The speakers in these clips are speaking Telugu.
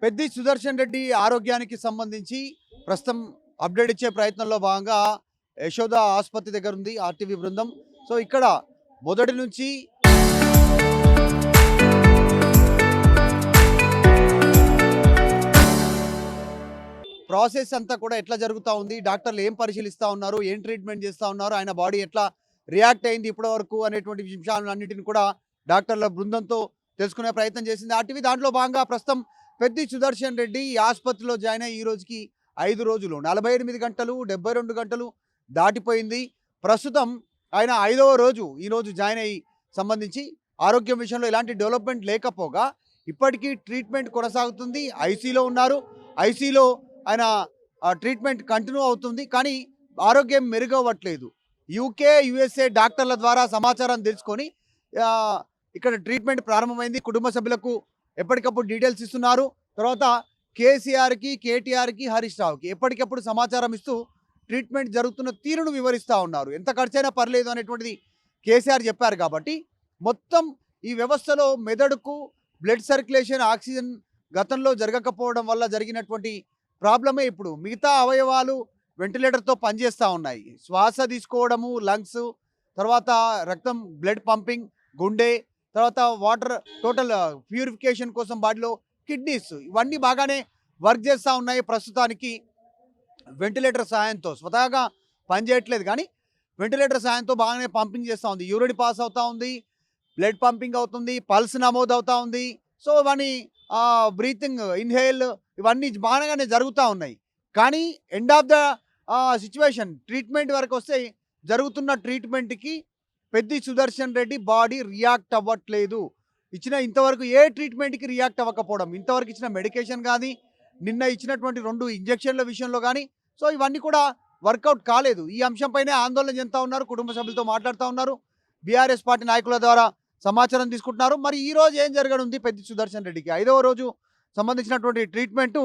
పెద్ది సుదర్శన్ రెడ్డి ఆరోగ్యానికి సంబంధించి ప్రస్తుతం అప్డేట్ ఇచ్చే ప్రయత్నంలో భాగంగా యశోద ఆసుపత్రి దగ్గర ఉంది ఆర్టీవీ బృందం. సో ఇక్కడ మొదటి నుంచి ప్రాసెస్ అంతా కూడా ఎట్లా జరుగుతూ ఉంది, డాక్టర్లు ఏం పరిశీలిస్తూ ఉన్నారు, ఏం ట్రీట్మెంట్ చేస్తూ ఉన్నారు, ఆయన బాడీ ఎట్లా రియాక్ట్ అయింది ఇప్పటి వరకు అనేటువంటి విషయాలన్నింటిని కూడా డాక్టర్ల బృందంతో తెలుసుకునే ప్రయత్నం చేసింది ఆర్టీవీ. దాంట్లో భాగంగా ప్రస్తుతం పెద్ది సుదర్శన్ రెడ్డి ఈ ఆసుపత్రిలో జాయిన్ అయ్యి ఈ రోజుకి 5 రోజులు 48 గంటలు 72 గంటలు దాటిపోయింది. ప్రస్తుతం ఆయన 5వ రోజు ఈరోజు జాయిన్ అయ్యి సంబంధించి ఆరోగ్యం విషయంలో ఎలాంటి డెవలప్మెంట్ లేకపోగా ఇప్పటికీ ట్రీట్మెంట్ కొనసాగుతుంది. ఐసీలో ఉన్నారు. ఐసీలో ఆయన ట్రీట్మెంట్ కంటిన్యూ అవుతుంది. కానీ ఆరోగ్యం మెరుగవ్వట్లేదు. యూకే యుఎస్ఏ డాక్టర్ల ద్వారా సమాచారం తెలుసుకొని ఇక్కడ ట్రీట్మెంట్ ప్రారంభమైంది. కుటుంబ సభ్యులకు ఎప్పటికప్పుడు డీటెయిల్స్ ఇస్తున్నారు. తర్వాత కేసీఆర్కి, కేటీఆర్కి, హరీష్ రావుకి ఎప్పటికప్పుడు సమాచారం ఇస్తూ ట్రీట్మెంట్ జరుగుతున్న తీరును వివరిస్తూ ఉన్నారు. ఎంత ఖర్చైనా పర్లేదు అనేటువంటిది కేసీఆర్ చెప్పారు. కాబట్టి మొత్తం ఈ వ్యవస్థలో మెదడుకు బ్లడ్ సర్క్యులేషన్, ఆక్సిజన్ గతంలో జరగకపోవడం వల్ల జరిగినటువంటి ప్రాబ్లమే ఇప్పుడు మిగతా అవయవాలు వెంటిలేటర్తో పనిచేస్తూ ఉన్నాయి. శ్వాస తీసుకోవడము, లంగ్స్, తర్వాత రక్తం బ్లడ్ పంపింగ్, గుండె, తర్వాత వాటర్ టోటల్ ప్యూరిఫికేషన్ కోసం బాడీలో కిడ్నీస్, ఇవన్నీ బాగానే వర్క్ చేస్తూ ఉన్నాయి. ప్రస్తుతానికి వెంటిలేటర్ సహాయంతో స్వతహాగా పనిచేయట్లేదు, కానీ వెంటిలేటర్ సహాయంతో బాగానే పంపింగ్ చేస్తూ ఉంది. యూరిన్ పాస్ అవుతూ ఉంది, బ్లడ్ పంపింగ్ అవుతుంది, పల్స్ నమోదు అవుతూ ఉంది. సో ఇవన్నీ బ్రీతింగ్, ఇన్హేల్, ఇవన్నీ బాగానే జరుగుతూ ఉన్నాయి. కానీ end of the situation treatment వరకు వస్తే జరుగుతున్న ట్రీట్మెంట్కి పెద్ది సుదర్శన్ రెడ్డి బాడీ రియాక్ట్ అవ్వట్లేదు. ఇంతవరకు ఏ ట్రీట్మెంట్కి రియాక్ట్ అవ్వకపోవడం, ఇంతవరకు ఇచ్చిన మెడికేషన్ కానీ, నిన్న ఇచ్చినటువంటి 2 ఇంజెక్షన్ల విషయంలో కానీ, సో ఇవన్నీ కూడా వర్కౌట్ కాలేదు. ఈ అంశంపైనే ఆందోళన చెందుతూ ఉన్నారు. కుటుంబ సభ్యులతో మాట్లాడుతూ ఉన్నారు. బీఆర్ఎస్ పార్టీ నాయకుల ద్వారా సమాచారం తీసుకుంటున్నారు. మరి ఈ రోజు ఏం జరగనుంది పెద్ది సుదర్శన్ రెడ్డికి? 5వ రోజు సంబంధించినటువంటి ట్రీట్మెంటు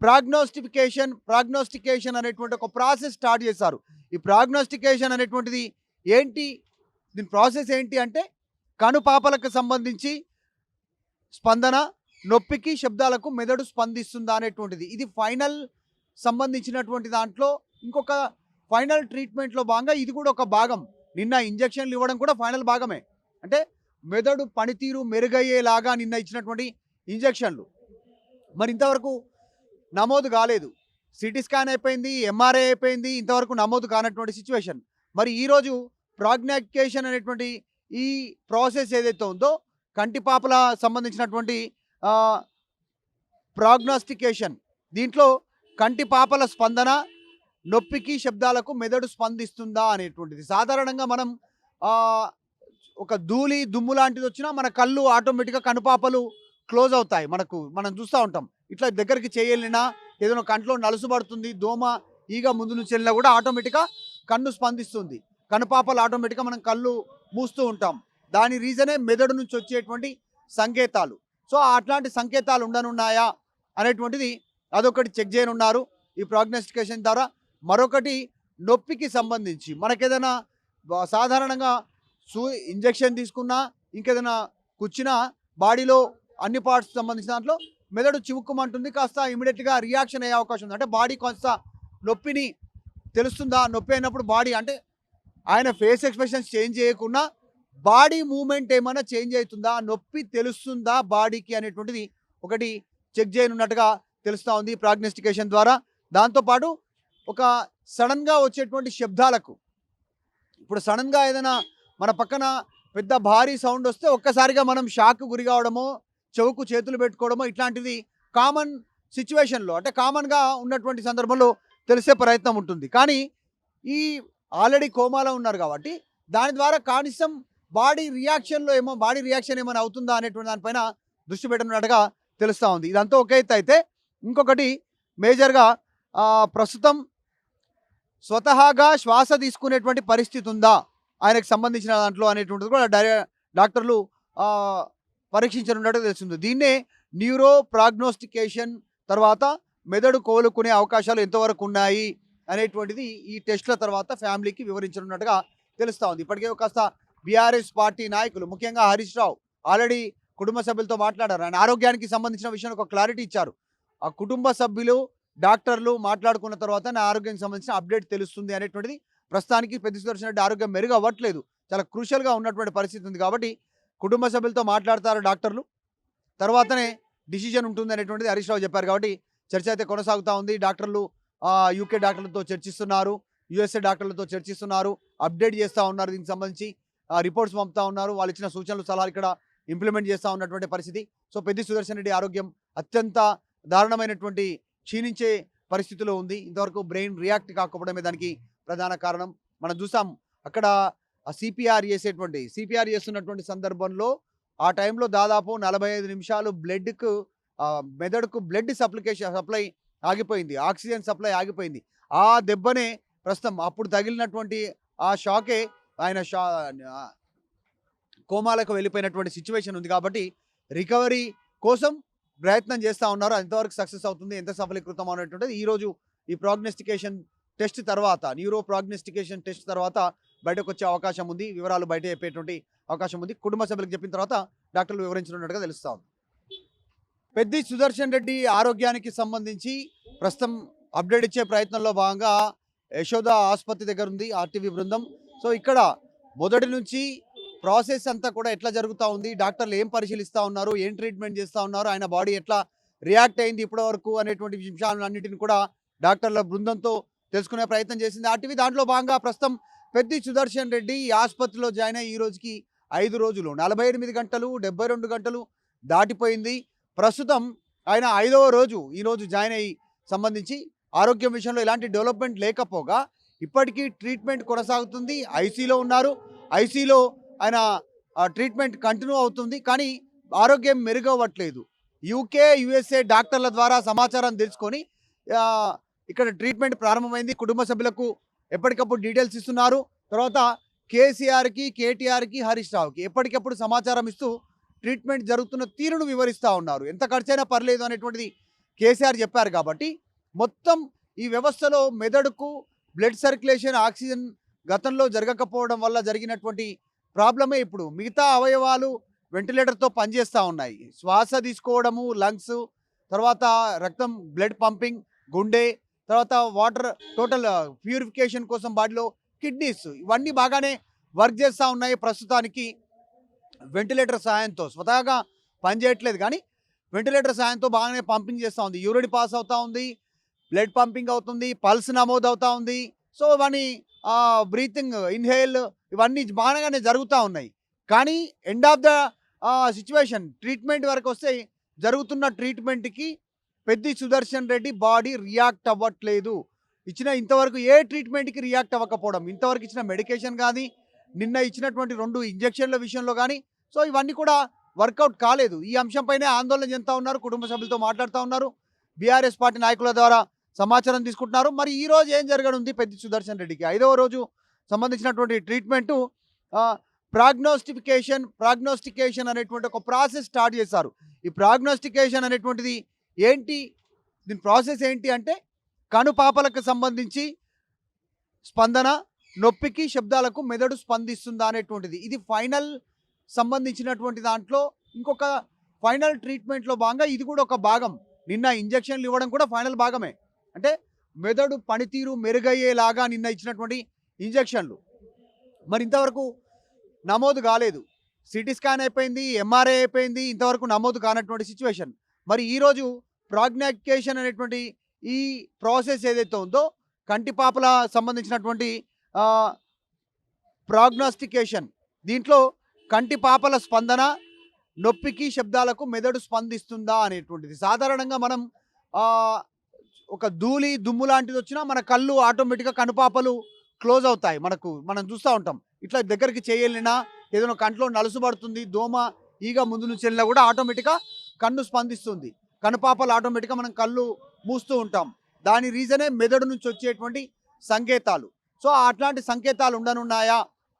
ప్రాగ్నోస్టికేషన్ అనేటువంటి ఒక ప్రాసెస్ స్టార్ట్ చేశారు. ఈ ప్రాగ్నోస్టికేషన్ అనేటువంటిది ఏంటి, దీని ప్రాసెస్ ఏంటి అంటే కనుపాపలకు సంబంధించి స్పందన, నొప్పికి, శబ్దాలకు మెదడు స్పందిస్తుందా అనేటువంటిది. ఇది ఫైనల్ సంబంధించినటువంటి దాంట్లో ఇంకొక ఫైనల్ ట్రీట్మెంట్లో భాగంగా ఇది కూడా ఒక భాగం. నిన్న ఇంజక్షన్లు ఇవ్వడం కూడా ఫైనల్ భాగమే. అంటే మెదడు పనితీరు మెరుగయ్యేలాగా నిన్న ఇచ్చినటువంటి ఇంజక్షన్లు మరి ఇంతవరకు నమోదు కాలేదు. సిటీ స్కాన్ అయిపోయింది, ఎంఆర్ఐ అయిపోయింది, ఇంతవరకు నమోదు కానటువంటి సిచ్యువేషన్. మరి ఈరోజు ప్రాగ్నాస్టికేషన్ అనేటువంటి ఈ ప్రాసెస్ ఏదైతే ఉందో, కంటిపాపల సంబంధించినటువంటి ప్రాగ్నాస్టికేషన్, దీంట్లో కంటిపాపల స్పందన, నొప్పికి, శబ్దాలకు మెదడు స్పందిస్తుందా అనేటువంటిది. సాధారణంగా మనం ఒక ధూళి, దుమ్ము లాంటిది వచ్చినా మన కళ్ళు ఆటోమేటిక్గా కనుపాపలు క్లోజ్ అవుతాయి. మనం చూస్తూ ఉంటాం. ఇట్లా దగ్గరికి చేయలినా, ఏదైనా కంట్లో నలుసు పడుతుంది, దోమ, ఈగ ముందు నుంచి వెళ్ళినా కూడా ఆటోమేటిక్గా కన్ను స్పందిస్తుంది. కనుపాపలు ఆటోమేటిక్గా మనం కళ్ళు మూస్తూ ఉంటాం. దాని రీజనే మెదడు నుంచి వచ్చేటువంటి సంకేతాలు. సో అట్లాంటి సంకేతాలు ఉండనున్నాయా అనేటువంటిది అదొకటి చెక్ చేయనున్నారు ఈ ప్రాగ్నోస్టికేషన్ ద్వారా. మరొకటి నొప్పికి సంబంధించి మనకేదైనా సాధారణంగా ఇంజెక్షన్ తీసుకున్నా, ఇంకేదైనా కూర్చున్నా బాడీలో అన్ని పార్ట్స్ సంబంధించిన దాంట్లో మెదడు చివుక్కుమంటుంది, కాస్త ఇమీడియట్గా రియాక్షన్ అయ్యే అవకాశం ఉంది. అంటే బాడీ కాస్త నొప్పిని తెలుస్తుందా, నొప్పి అయినప్పుడు బాడీ అంటే ఆయన ఫేస్ ఎక్స్ప్రెషన్స్ చేంజ్ చేయకుండా బాడీ మూమెంట్ ఏమైనా చేంజ్ అవుతుందా, నొప్పి తెలుస్తుందా బాడీకి అనేటువంటిది ఒకటి చెక్ చేయనున్నట్టుగా తెలుస్తూ ఉంది ప్రాగ్నోస్టికేషన్ ద్వారా. దాంతోపాటు ఒక సడన్గా వచ్చేటువంటి శబ్దాలకు, ఇప్పుడు సడన్గా ఏదైనా మన పక్కన పెద్ద భారీ సౌండ్ వస్తే ఒక్కసారిగా మనం షాక్ గురి కావడమో, చెవుకు చేతులు పెట్టుకోవడమో, ఇట్లాంటిది కామన్ సిచ్యువేషన్లో, అంటే కామన్గా ఉన్నటువంటి సందర్భంలో తెలిసే ప్రయత్నం ఉంటుంది. కానీ ఈ ఆల్రెడీ కోమాలో ఉన్నారు కాబట్టి దాని ద్వారా కనీసం బాడీ రియాక్షన్ ఏమైనా అవుతుందా అనేటువంటి దానిపైన దృష్టి పెట్టనున్నట్టుగా తెలుస్తూ ఉంది. ఇదంతా ఒక ఎత్తు అయితే, ఇంకొకటి మేజర్గా ప్రస్తుతం స్వతహాగా శ్వాస తీసుకునేటువంటి పరిస్థితి ఉందా ఆయనకు సంబంధించిన దాంట్లో అనేటువంటిది కూడా డాక్టర్లు పరీక్షించనున్నట్టు తెలుస్తుంది. దీన్నే న్యూరో ప్రాగ్నోస్టికేషన్, తర్వాత మెదడు కోలుకునే అవకాశాలు ఎంతవరకు ఉన్నాయి అనేటువంటిది ఈ టెస్టుల తర్వాత ఫ్యామిలీకి వివరించనున్నట్టుగా తెలుస్తూ ఉంది. ఇప్పటికే కాస్త బీఆర్ఎస్ పార్టీ నాయకులు, ముఖ్యంగా హరీష్ రావు ఆల్రెడీ కుటుంబ సభ్యులతో మాట్లాడారు. ఆయన ఆరోగ్యానికి సంబంధించిన విషయంలో ఒక క్లారిటీ ఇచ్చారు. ఆ కుటుంబ సభ్యులు, డాక్టర్లు మాట్లాడుకున్న తర్వాత నా ఆరోగ్యానికి సంబంధించిన అప్డేట్ తెలుస్తుంది అనేటువంటిది ప్రస్తుతానికి పెద్ది సుదర్శన్ రెడ్డి ఆరోగ్యం మెరుగు అవ్వట్లేదు. చాలా క్రూషియల్‌గా ఉన్నటువంటి పరిస్థితి ఉంది కాబట్టి కుటుంబ సభ్యులతో మాట్లాడతారు డాక్టర్లు. తర్వాతనే డిసిజన్ ఉంటుంది అనేటువంటిది హరీష్ రావు చెప్పారు కాబట్టి చర్చ అయితే కొనసాగుతా ఉంది. డాక్టర్లు యూకే డాక్టర్లతో చర్చిస్తున్నారు. యూఎస్ఏ డాక్టర్లతో చర్చిస్తున్నారు. అప్డేట్ చేస్తా ఉన్నారు. దీనికి సంబంధించి రిపోర్ట్స్ పంపుతా ఉన్నారు. వాళ్ళు ఇచ్చిన సూచనలు, సలహాలు ఇక్కడ ఇంప్లిమెంట్ చేస్తా ఉన్నటువంటి పరిస్థితి. సో పెద్ది సుదర్శన్ రెడ్డి ఆరోగ్యం అత్యంత దారుణమైనటువంటి క్షీణించే పరిస్థితిలో ఉంది. ఇంతవరకు బ్రెయిన్ రియాక్ట్ కాకపోవడమే దానికి ప్రధాన కారణం. మనం చూసాం అక్కడ సిపిఆర్ చేస్తున్నటువంటి సందర్భంలో ఆ టైంలో దాదాపు 45 నిమిషాలు మెదడుకు బ్లడ్ సప్లై ఆగిపోయింది. ఆక్సిజన్ సప్లై ఆగిపోయింది. ఆ దెబ్బనే ప్రస్తుతం అప్పుడు తగిలినటువంటి ఆ షాకే ఆయన కోమాలకు వెళ్ళిపోయినటువంటి సిచ్యువేషన్ ఉంది కాబట్టి రికవరీ కోసం ప్రయత్నం చేస్తూ ఉన్నారు. ఎంతవరకు సక్సెస్ అవుతుంది, ఎంత సఫలీకృతం అనేటువంటిది ఈరోజు ఈ ప్రాగ్నోస్టికేషన్ టెస్ట్ తర్వాత, న్యూరో ప్రాగ్నోస్టికేషన్ టెస్ట్ తర్వాత బయటకు వచ్చే అవకాశం ఉంది. వివరాలు బయట చెప్పేటువంటి అవకాశం ఉంది. కుటుంబ సభ్యులకు చెప్పిన తర్వాత డాక్టర్లు వివరించినట్టుగా తెలుస్తా ఉంది. పెద్ది సుదర్శన్ రెడ్డి ఆరోగ్యానికి సంబంధించి ప్రస్తుతం అప్డేట్ ఇచ్చే ప్రయత్నంలో భాగంగా యశోద ఆసుపత్రి దగ్గర ఉంది ఆర్టీవీ బృందం. సో ఇక్కడ మొదటి నుంచి ప్రాసెస్ అంతా కూడా ఎట్లా జరుగుతూ ఉంది, డాక్టర్లు ఏం పరిశీలిస్తూ ఉన్నారు, ఏం ట్రీట్మెంట్ చేస్తూ ఉన్నారు, ఆయన బాడీ ఎట్లా రియాక్ట్ అయింది ఇప్పటివరకు అనేటువంటి విషయాలన్నింటిని కూడా డాక్టర్ల బృందంతో తెలుసుకునే ప్రయత్నం చేసింది ఆర్టీవీ. దాంట్లో భాగంగా ప్రస్తుతం పెద్ది సుదర్శన్ రెడ్డి ఈ ఆసుపత్రిలో జాయిన్ అయ్యి ఈ రోజుకి 5 రోజులు, 48 గంటలు, 72 గంటలు దాటిపోయింది. ప్రస్తుతం ఆయన 5వ రోజు ఈరోజు జాయిన్ అయ్యి సంబంధించి ఆరోగ్యం విషయంలో ఎలాంటి డెవలప్మెంట్ లేకపోగా ఇప్పటికీ ట్రీట్మెంట్ కొనసాగుతుంది. ఐసీలో ఉన్నారు. ఐసీలో ఆయన ట్రీట్మెంట్ కంటిన్యూ అవుతుంది. కానీ ఆరోగ్యం మెరుగవ్వట్లేదు. యూకే, యూఎస్ఏ డాక్టర్ల ద్వారా సమాచారం తెలుసుకొని ఇక్కడ ట్రీట్మెంట్ ప్రారంభమైంది. కుటుంబ సభ్యులకు ఎప్పటికప్పుడు డీటెయిల్స్ ఇస్తున్నారు. తర్వాత కేసీఆర్కి, కేటీఆర్కి, హరీష్ రావుకి ఎప్పటికప్పుడు సమాచారం ఇస్తూ ట్రీట్మెంట్ జరుగుతున్న తీరును వివరిస్తూ ఉన్నారు. ఎంత ఖర్చైనా పర్లేదు అనేటువంటిది కేసీఆర్ చెప్పారు కాబట్టి మొత్తం ఈ వ్యవస్థలో మెదడుకు బ్లడ్ సర్క్యులేషన్, ఆక్సిజన్ గతంలో జరగకపోవడం వల్ల జరిగినటువంటి ప్రాబ్లమే ఇప్పుడు మిగతా అవయవాలు వెంటిలేటర్తో పనిచేస్తూ ఉన్నాయి. శ్వాస తీసుకోవడము, లంగ్స్, తర్వాత రక్తం, బ్లడ్ పంపింగ్, గుండె, తర్వాత వాటర్ టోటల్ ప్యూరిఫికేషన్ కోసం బాడీలో కిడ్నీస్, ఇవన్నీ బాగానే వర్క్ చేస్తూ ఉన్నాయి. ప్రస్తుతానికి వెంటిలేటర్ సహాయంతో స్వతహాగా పనిచేయట్లేదు కానీ వెంటిలేటర్ సహాయంతో బాగానే పంపింగ్ చేస్తూ ఉంది. యూరిన్ పాస్ అవుతూ ఉంది, బ్లడ్ పంపింగ్ అవుతుంది, పల్స్ నమోదు అవుతూ ఉంది. సో ఇవన్నీ బ్రీతింగ్, ఇన్హేల్, ఇవన్నీ బాగానే జరుగుతూ ఉన్నాయి. కానీ end of the situation treatment వరకు వస్తే జరుగుతున్న ట్రీట్మెంట్కి పెద్ది సుదర్శన్ రెడ్డి బాడీ రియాక్ట్ అవ్వట్లేదు. ఇంతవరకు ఏ ట్రీట్మెంట్కి రియాక్ట్ అవ్వకపోవడం, ఇంతవరకు ఇచ్చిన మెడికేషన్ కానీ, నిన్న ఇచ్చినటువంటి 2 ఇంజెక్షన్ల విషయంలో కానీ, సో ఇవన్నీ కూడా వర్కౌట్ కాలేదు. ఈ అంశంపైనే ఆందోళన చెందుతూ ఉన్నారు. కుటుంబ సభ్యులతో మాట్లాడుతూ ఉన్నారు. బీఆర్ఎస్ పార్టీ నాయకుల ద్వారా సమాచారం తీసుకుంటున్నారు. మరి ఈ రోజు ఏం జరగనుంది పెద్ది సుదర్శన్ రెడ్డికి? 5వ రోజు సంబంధించినటువంటి ట్రీట్మెంటు ప్రాగ్నోస్టికేషన్ అనేటువంటి ఒక ప్రాసెస్ స్టార్ట్ చేశారు. ఈ ప్రాగ్నోస్టికేషన్ అనేటువంటిది ఏంటి, దీని ప్రాసెస్ ఏంటి అంటే కనుపాపలకు సంబంధించి స్పందన, నొప్పికి, శబ్దాలకు మెదడు స్పందిస్తుందా అనేటువంటిది. ఇది ఫైనల్ సంబంధించినటువంటి దాంట్లో ఇంకొక ఫైనల్ ట్రీట్మెంట్లో భాగంగా ఇది కూడా ఒక భాగం. నిన్న ఇంజక్షన్లు ఇవ్వడం కూడా ఫైనల్ భాగమే. అంటే మెదడు పనితీరు మెరుగయ్యేలాగా నిన్న ఇచ్చినటువంటి ఇంజక్షన్లు మరి ఇంతవరకు నమోదు కాలేదు. సిటీ స్కాన్ అయిపోయింది, ఎంఆర్ఐ అయిపోయింది, ఇంతవరకు నమోదు కానటువంటి సిచ్యువేషన్. మరి ఈరోజు ప్రాగ్నోస్టికేషన్ అనేటువంటి ఈ ప్రాసెస్ ఏదైతే ఉందో కంటిపాపల సంబంధించినటువంటి ప్రాగ్నోస్టికేషన్, దీంట్లో కంటిపాపల స్పందన, నొప్పికి, శబ్దాలకు మెదడు స్పందిస్తుందా అనేటువంటిది. సాధారణంగా మనం ఒక ధూళి, దుమ్ము లాంటిది వచ్చినా మన కళ్ళు ఆటోమేటిక్గా కనుపాపలు క్లోజ్ అవుతాయి. మనం చూస్తూ ఉంటాం. ఇట్లా దగ్గరికి చేయలినా, ఏదైనా కంట్లో నలుసు పడుతుంది, దోమ, ఈగ ముందు నుంచి వెళ్ళినా కూడా ఆటోమేటిక్గా కన్ను స్పందిస్తుంది. కనుపాపలు ఆటోమేటిక్గా మనం కళ్ళు మూస్తూ ఉంటాం. దాని రీజనే మెదడు నుంచి వచ్చేటువంటి సంకేతాలు. సో అట్లాంటి సంకేతాలు ఉండనున్నాయా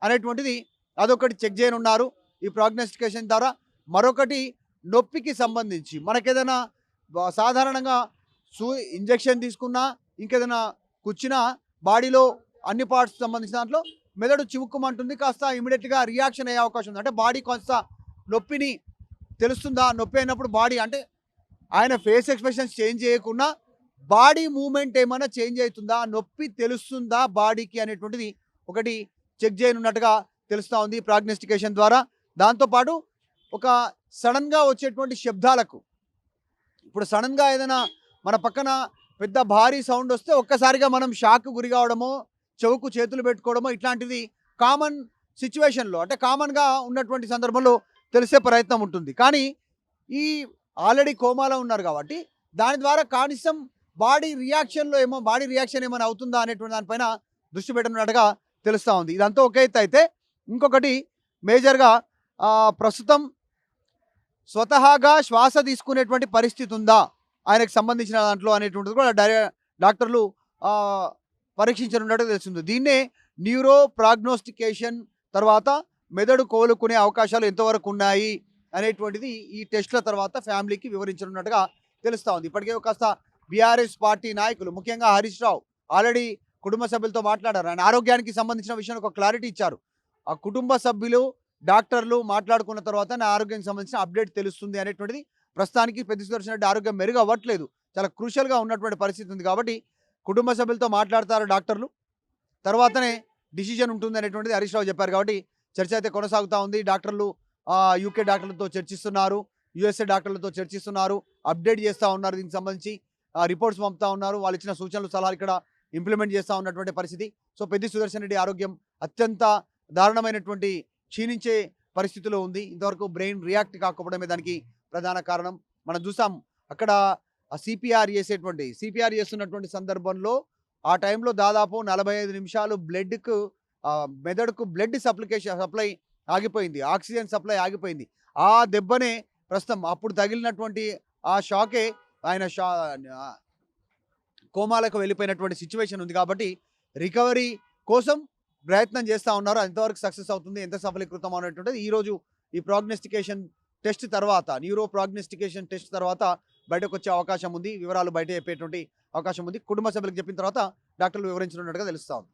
అనేటువంటిది అదొకటి చెక్ చేయనున్నారు ఈ ప్రాగ్నోస్టికేషన్ ద్వారా. మరొకటి నొప్పికి సంబంధించి మనకేదైనా సాధారణంగా ఇంజెక్షన్ తీసుకున్నా, ఇంకేదైనా కూర్చున్నా బాడీలో అన్ని పార్ట్స్ సంబంధించిన దాంట్లో మెదడు చివుక్కుమంటుంది, కాస్త ఇమీడియట్గా రియాక్షన్ అయ్యే అవకాశం ఉంది. అంటే బాడీ కొంత నొప్పిని తెలుస్తుందా నొప్పి అయినప్పుడు బాడీ అంటే ఆయన ఫేస్ ఎక్స్ప్రెషన్స్ చేంజ్ చేయకుండా బాడీ మూమెంట్ ఏమైనా చేంజ్ అవుతుందా నొప్పి తెలుస్తుందా బాడీకి అనేటువంటిది ఒకటి చెక్ చేయనున్నట్టుగా తెలుస్తూ ఉంది ప్రాగ్నోస్టికేషన్ ద్వారా. దాంతోపాటు ఒక సడన్గా వచ్చేటువంటి శబ్దాలకు ఇప్పుడు సడన్గా ఏదైనా మన పక్కన పెద్ద భారీ సౌండ్ వస్తే ఒక్కసారిగా మనం షాక్ గురి కావడమో చెవుకు చేతులు పెట్టుకోవడమో ఇట్లాంటిది కామన్ సిచ్యువేషన్లో అంటే కామన్గా ఉన్నటువంటి సందర్భంలో తెలిసే ప్రయత్నం ఉంటుంది. కానీ ఈ ఆల్రెడీ కోమాలో ఉన్నారు కాబట్టి దాని ద్వారా కనీసం బాడీ రియాక్షన్ ఏమైనా అవుతుందా అనేటువంటి దానిపైన దృష్టి పెట్టనున్నట్టుగా తెలుస్తూ ఉంది. ఇదంతా ఒక ఎత్తు అయితే ఇంకొకటి మేజర్గా ప్రస్తుతం స్వతహాగా శ్వాస తీసుకునేటువంటి పరిస్థితి ఉందా ఆయనకు సంబంధించిన దాంట్లో అనేటువంటిది కూడా డాక్టర్లు పరీక్షించనున్నట్టు తెలుస్తుంది. దీన్నే న్యూరో ప్రాగ్నోస్టికేషన్ తర్వాత మెదడు కోలుకునే అవకాశాలు ఎంతవరకు ఉన్నాయి అనేటువంటిది ఈ టెస్ట్ల తర్వాత ఫ్యామిలీకి వివరించనున్నట్టుగా తెలుస్తూ ఉంది. ఇప్పటికే కాస్త బీఆర్ఎస్ పార్టీ నాయకులు ముఖ్యంగా హరీష్ రావు ఆల్రెడీ కుటుంబ సభ్యులతో మాట్లాడారు. ఆయన ఆరోగ్యానికి సంబంధించిన విషయాన్ని ఒక క్లారిటీ ఇచ్చారు. ఆ కుటుంబ సభ్యులు డాక్టర్లు మాట్లాడుకున్న తర్వాత నా ఆరోగ్యానికి సంబంధించిన అప్డేట్ తెలుస్తుంది అనేటువంటిది ప్రస్తుతానికి పెద్ద సుదర్శన్ రెడ్డి ఆరోగ్యం మెరుగు అవ్వట్లేదు, చాలా క్రూషియల్గా ఉన్నటువంటి పరిస్థితి ఉంది కాబట్టి కుటుంబ సభ్యులతో మాట్లాడతారు డాక్టర్లు, తర్వాతనే డిసిజన్ ఉంటుంది అనేటువంటిది హరీష్ రావు చెప్పారు. కాబట్టి చర్చ అయితే కొనసాగుతూ ఉంది. డాక్టర్లు యూకే డాక్టర్లతో చర్చిస్తున్నారు, యూఎస్ఏ డాక్టర్లతో చర్చిస్తున్నారు, అప్డేట్ చేస్తూ ఉన్నారు, దీనికి సంబంధించి రిపోర్ట్స్ పంపుతా ఉన్నారు, వాళ్ళు ఇచ్చిన సూచనలు సలహాలు ఇక్కడ ఇంప్లిమెంట్ చేస్తూ ఉన్నటువంటి పరిస్థితి. సో పెద్ది సుదర్శన్ రెడ్డి ఆరోగ్యం అత్యంత దారుణమైనటువంటి క్షీణించే పరిస్థితిలో ఉంది. ఇంతవరకు బ్రెయిన్ రియాక్ట్ కాకపోవడమే దానికి ప్రధాన కారణం. మనం చూసాం అక్కడ సిపిఆర్ చేస్తున్నటువంటి సందర్భంలో ఆ టైంలో దాదాపు 45 నిమిషాలు మెదడుకు బ్లడ్ సప్లై ఆగిపోయింది, ఆక్సిజన్ సప్లై ఆగిపోయింది. ఆ దెబ్బనే ప్రస్తుతం అప్పుడు తగిలినటువంటి ఆ షాకే ఆయన కోమాలకు వెళ్ళిపోయినటువంటి సిచ్యువేషన్ ఉంది. కాబట్టి రికవరీ కోసం ప్రయత్నం చేస్తూ ఉన్నారు. ఎంతవరకు సక్సెస్ అవుతుంది, ఎంత సఫలీకృతం అనేటువంటిది ఈరోజు ఈ ప్రాగ్నోస్టికేషన్ టెస్ట్ తర్వాత, న్యూరో ప్రాగ్నోస్టికేషన్ టెస్ట్ తర్వాత బయటకు వచ్చే అవకాశం ఉంది, వివరాలు బయట చెప్పేటువంటి అవకాశం ఉంది. కుటుంబ సభ్యులకు చెప్పిన తర్వాత డాక్టర్లు వివరించనున్నట్టుగా తెలుస్తూ ఉంది.